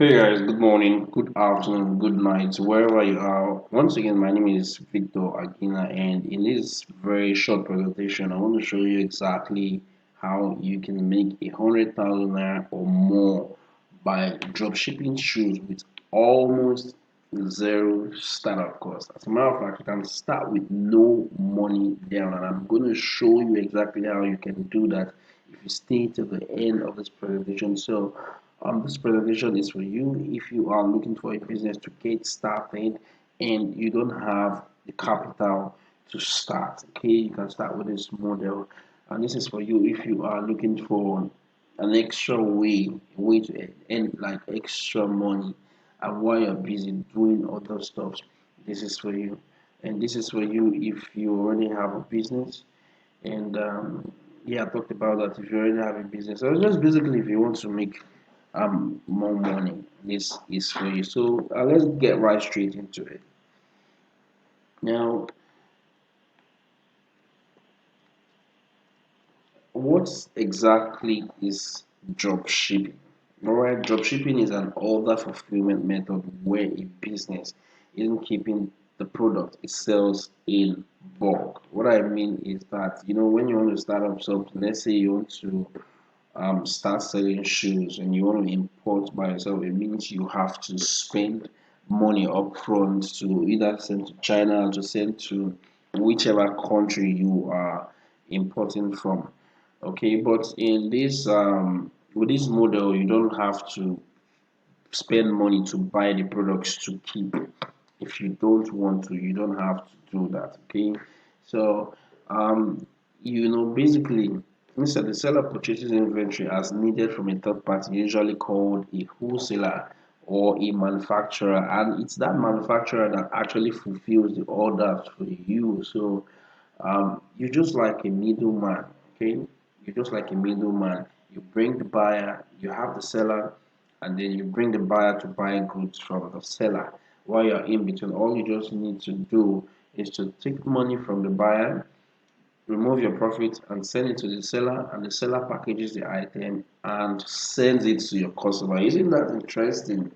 Hey guys, good morning, good afternoon, good night, wherever you are. Once again, my name is Victor Agina, and in this very short presentation, I want to show you exactly how you can make 100,000 naira or more by dropshipping shoes with almost zero startup cost. As a matter of fact, you can start with no money down, and I'm going to show you exactly how you can do that if you stay till the end of this presentation. So, this presentation is for you if you are looking for a business to get started and you don't have the capital to start. Okay, you can start with this model, and this is for you if you are looking for an extra way to earn like extra money, and while you're busy doing other stuff. This is for you, and this is for you if you already have a business. And yeah, I talked about that if you already have a business. So just basically if you want to make more money, this is for you. So let's get right straight into it. Now, what exactly is drop shipping? Alright, drop shipping is an order fulfillment method where a business isn't keeping the product it sells in bulk. What I mean is that when you want to start up something, let's say you want to start selling shoes and you want to import by yourself, it means you have to spend money upfront to either send to China or to send to whichever country you are importing from. Okay, but in this with this model, you don't have to spend money to buy the products to keep. If you don't want to, you don't have to do that. Okay, so um, basically, instead the seller purchases inventory as needed from a third party, usually called a wholesaler or a manufacturer, and it's that manufacturer that actually fulfills the orders for you. So you're just like a middleman. Okay, you're just like a middleman. You bring the buyer, you have the seller, and then you bring the buyer to buy goods from the seller. While you're in between, all you just need to do is to take money from the buyer, remove your profit, and send it to the seller, and the seller packages the item and sends it to your customer. Isn't that interesting?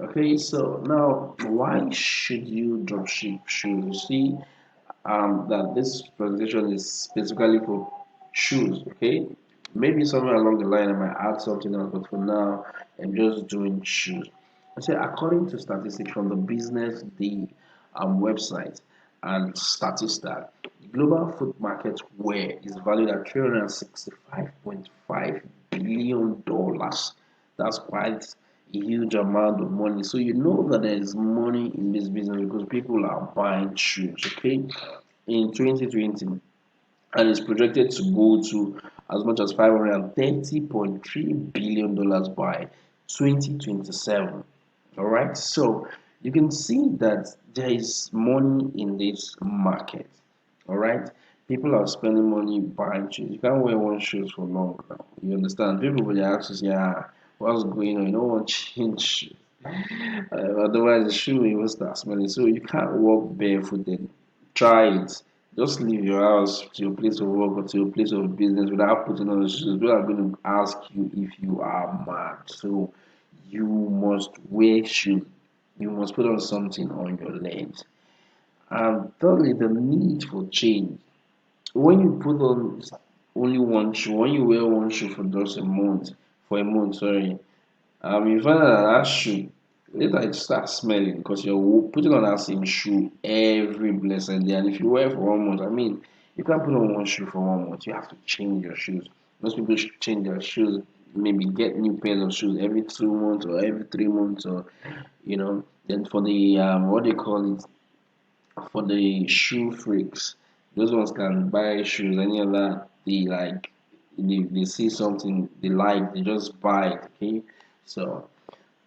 Okay, so now why should you dropship shoes? You see, that this presentation is specifically for shoes. Okay, maybe somewhere along the line I might add something else, but for now I'm just doing shoes. I say according to statistics from the business the website and Statista, the global food market where is valued at $365.5 billion. That's quite a huge amount of money. So you know that there is money in this business because people are buying shoes. Okay, in 2020, and is projected to go to as much as $530.3 billion by 2027. All right, so you can see that there is money in this market. All right, people are spending money buying shoes. You can't wear one shoes for long now. You understand? People will ask us, yeah, what's going on? You don't want to change shoes. Otherwise, the shoe will start smelling. So you can't walk barefooted. Try it. Just leave your house to your place of work or to your place of business without putting on shoes. People are going to ask you if you are mad. So you must wear shoes. You must put on something on your legs. And thirdly, the need for change. When you put on only one shoe, when you wear one shoe for just a month, sorry, you find out that that shoe later it starts smelling because you're putting on that same shoe every blessed day. And if you wear it for 1 month, I mean, you can't put on one shoe for 1 month. You have to change your shoes. Most people should change their shoes, maybe get new pairs of shoes every 2 months or every 3 months, or Then for the what do you call it? For the shoe freaks, those ones can buy shoes any other they like. They see something they like, they just buy it. Okay, so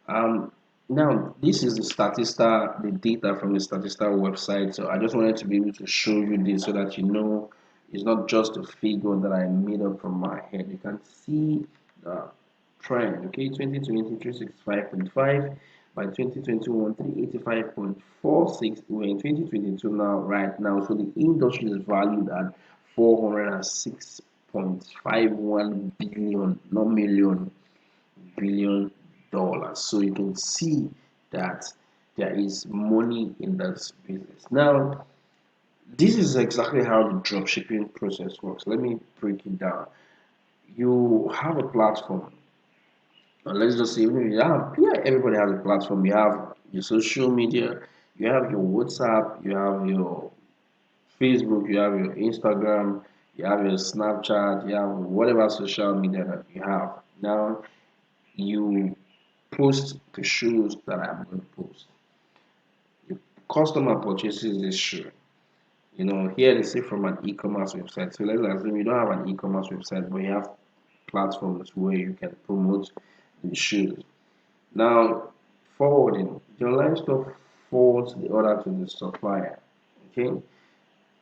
um, now this is the Statista, the data from the Statista website. So I just wanted to be able to show you this so that you know it's not just a figure that I made up from my head. You can see the trend. Okay, 2020 365.5, by 2021 385.46. We're in 2022 now, right now. So the industry is valued at 406.51 billion, not million, billion dollars. So you can see that there is money in that business. Now, this is exactly how the dropshipping process works. Let me break it down. You have a platform, and let's just say even you have, yeah, everybody has a platform. You have your social media, you have your WhatsApp, you have your Facebook, you have your Instagram, you have your Snapchat, you have whatever social media that you have. Now you post the shoes that I'm going to post. The customer purchases this shoe. Here they say from an e-commerce website. So let's assume you don't have an e-commerce website, but you have platforms where you can promote the shoes. Now, forwarding, the online store forwards the order to the supplier. Okay.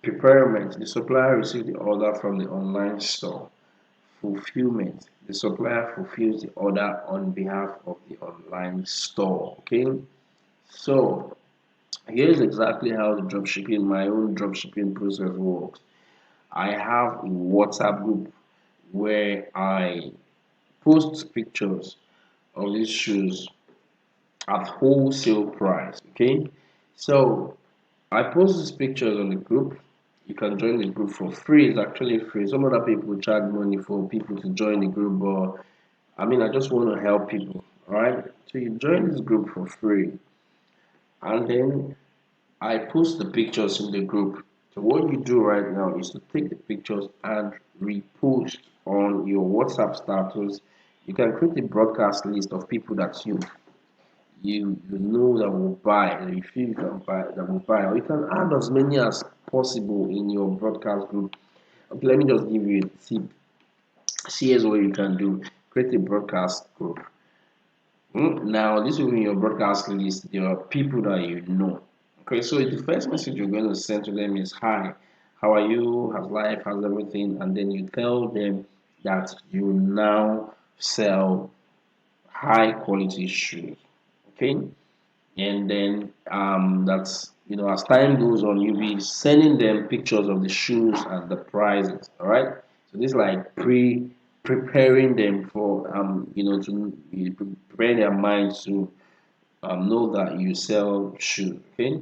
Preparation, the supplier receives the order from the online store. Fulfillment, the supplier fulfills the order on behalf of the online store. Okay. So here's exactly how my own dropshipping process works. I have a WhatsApp group where I post pictures of these shoes at wholesale price. Okay, so I post these pictures on the group. You can join the group for free. It's actually free. Some other people charge money for people to join the group, but I mean, I just want to help people. All right, so you join this group for free, and then I post the pictures in the group. So what you do right now is to take the pictures and repost on your WhatsApp status. You can create a broadcast list of people that you know that will buy, that you feel you can buy, that will buy, or you can add as many as possible in your broadcast group. Okay, let me just give you a tip. See, here's what you can do: create a broadcast group. Now, this will be your broadcast list. There are people that you know. Okay, so the first message you're going to send to them is, "Hi, how are you? How's life? How's everything?" And then you tell them that you now sell high quality shoes. Okay, and then that's as time goes on, you'll be sending them pictures of the shoes and the prices. All right, so this is like preparing them for to prepare their minds to know that you sell shoes. Okay,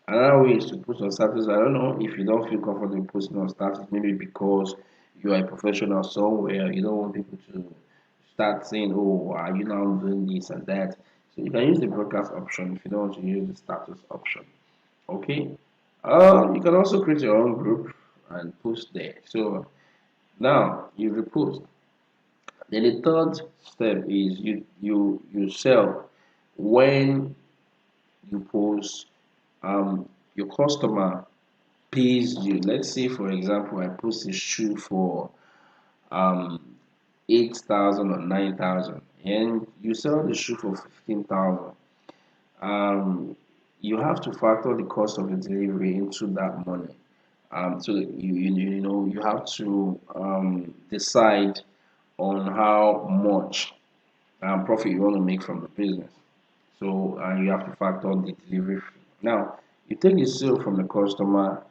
another way is to post on status. I don't know if you don't feel comfortable posting on status, maybe because you are a professional somewhere, you don't want people to start saying, "Oh, are you now doing this and that?" So you can use the broadcast option if you don't want to use the status option. Okay. You can also create your own group and post there. So now you repost. Then the third step is you sell when you post. Your customer pays you. Let's say, for example, I post a shoe for um 8,000 or 9,000, and you sell the shoe for 15,000. um you have to factor the cost of the delivery into that money. So that you have to decide on how much profit you want to make from the business. So you have to factor the delivery fee. Now you take the sale from the customer,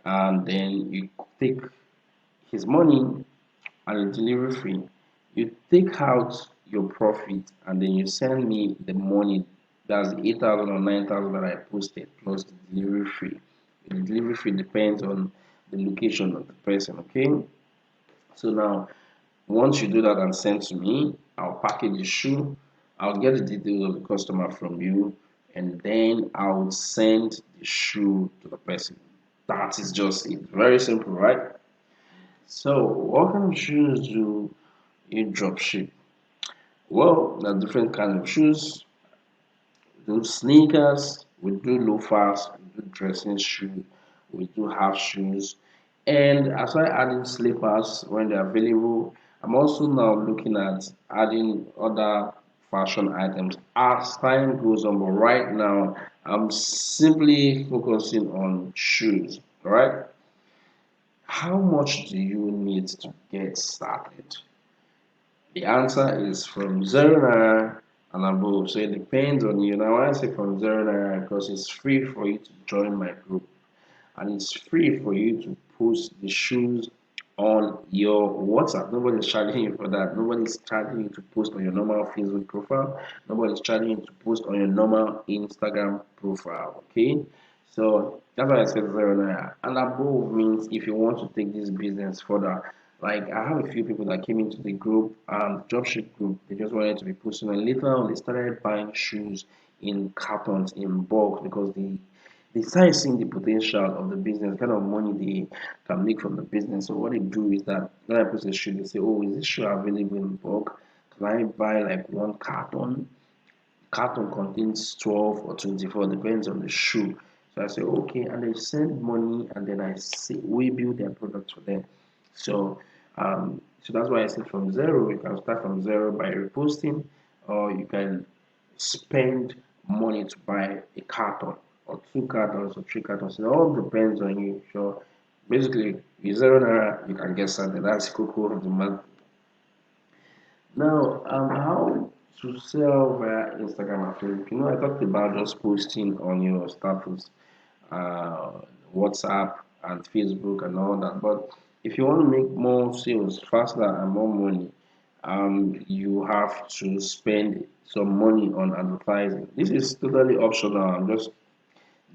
and then you take his money and the delivery fee. You take out your profit, and then you send me the money. That's 8,000 or 9,000 that I posted plus the delivery fee. The delivery fee depends on the location of the person. Okay. So now, once you do that and send to me, I'll package the shoe. I'll get the details of the customer from you, and then I'll send the shoe to the person. That is just it. Very simple, right? So, what kind of shoes do you drop ship? Well, there are different kinds of shoes. We do sneakers, we do loafers, we do dressing shoes, we do half shoes, and as I adding slippers when they're available, I'm also now looking at adding other fashion items as time goes on. But right now, I'm simply focusing on shoes. All right. How much do you need to get started? The answer is from 0 naira and above. So it depends on you. Now I say from 0 naira because it's free for you to join my group, and it's free for you to post the shoes on your WhatsApp. Nobody's charging you for that. Nobody's charging you to post on your normal Facebook profile. Nobody's charging you to post on your normal Instagram profile. Okay, so that's why I said 0 naira. And above means if you want to take this business further. Like I have a few people that came into the group, dropship group. They just wanted to be posting, and later on they started buying shoes in cartons in bulk because they started seeing the potential of the business, kind of money they can make from the business. So what they do is that when I post a shoe, they say, "Oh, is this shoe available in bulk? Can I buy like one carton?" Carton contains 12 or 24, depends on the shoe. So I say, okay, and they send money, and then I see we build their product for them. So, so that's why I said from zero, you can start from zero by reposting, or you can spend money to buy a carton or two cartons or three cartons. It all depends on you. So basically, with 0 naira, you can get something. That's cocoa of the month. Now, how to sell via Instagram and Facebook? I talked about just posting on your status, uh, WhatsApp and Facebook and all that. But if you want to make more sales faster and more money, you have to spend some money on advertising. This is totally optional. I'm just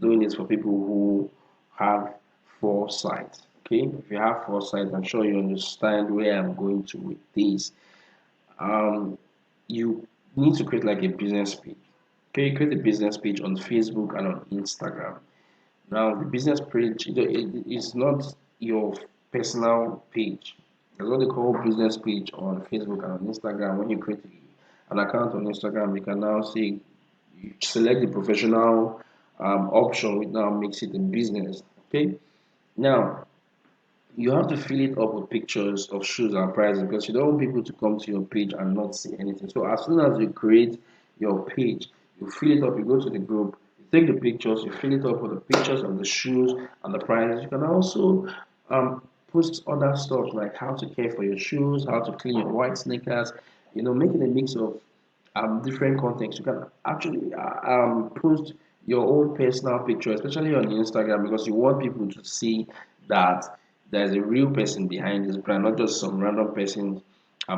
doing this for people who have foresight. Okay, if you have foresight, I'm sure you understand where I'm going to with this. um you need to create like a business page. Okay, create a business page on Facebook and on Instagram. Now the business page, is not your personal page. That's what they call business page on Facebook and on Instagram. When you create an account on Instagram, you can now see, you select the professional option, which now makes it a business. Okay, now you have to fill it up with pictures of shoes and prices, because you don't want people to come to your page and not see anything. So as soon as you create your page, you fill it up, you go to the group, you take the pictures, you fill it up with the pictures of the shoes and the prices. You can also post other stuff like how to care for your shoes, how to clean your white sneakers, make it a mix of different contexts. You can actually post your own personal picture, especially on Instagram, because you want people to see that there's a real person behind this brand, not just some random person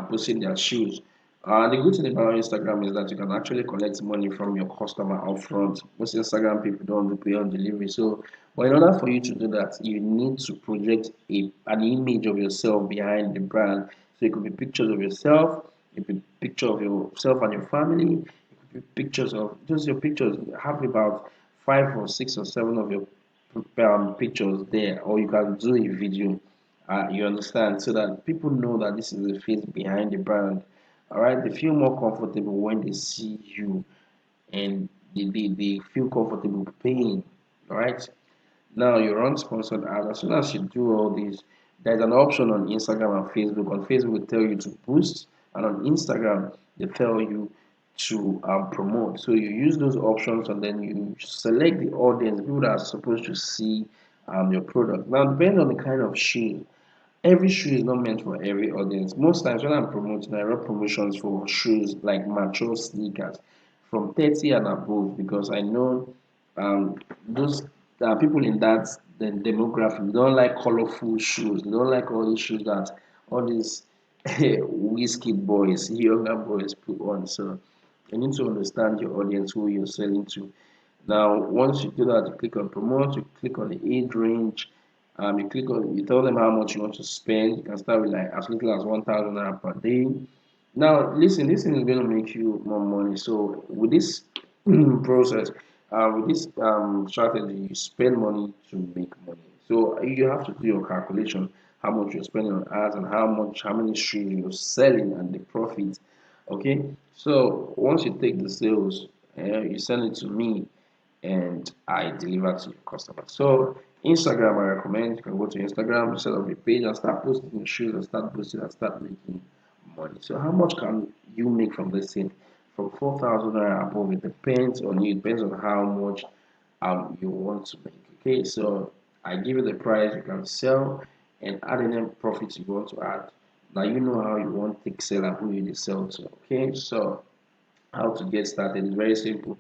posting their shoes. The good thing about Instagram is that you can actually collect money from your customer upfront. Most Instagram people don't pay on delivery. So, but in order for you to do that, you need to project an image of yourself behind the brand. So it could be pictures of yourself, it could be picture of yourself and your family, it could be pictures of just your pictures. Have about 5 or 6 or 7 of your pictures there, or you can do a video. You understand, so that people know that this is the face behind the brand. All right, they feel more comfortable when they see you, and they feel comfortable paying. All right, now your unsponsored ad. As soon as you do all this, there's an option on Instagram and Facebook. On Facebook, they tell you to boost, and on Instagram, they tell you to promote. So you use those options, and then you select the audience, people that are supposed to see your product. Now, depending on the kind of shoe, every shoe is not meant for every audience. Most times when I'm promoting, I run promotions for shoes like mature sneakers from 30 and above, because I know those people in that the demographic don't like colorful shoes. They don't like all these shoes that all these whiskey boys, younger boys put on. So you need to understand your audience, who you're selling to. Now, once you do that, you click on promote, you click on the age range, you tell them how much you want to spend. You can start with like as little as 1,000 naira per day. Now, listen, this thing is going to make you more money. So, with this process, with this strategy, you spend money to make money. So, you have to do your calculation, how much you're spending on ads and how many shoes you're selling and the profit. Okay, so once you take the sales, you send it to me and I deliver to your customer. So Instagram, I recommend you can go to Instagram, set up a page and start posting your shoes and start posting and start making money. So how much can you make from this thing? From 4,000 naira above, it depends on you. It depends on how much you want to make. Okay, so I give you the price you can sell and add any profits you want to add. Now you know how you want to sell and who you sell to. Okay, so how to get started is very simple.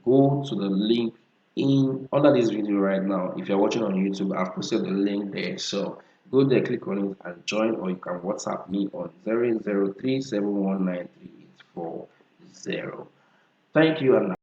Go to the link in under this video right now. If you're watching on YouTube, I've posted the link there. So Go there, click on it and join, or you can WhatsApp me on 00371938440. Thank you and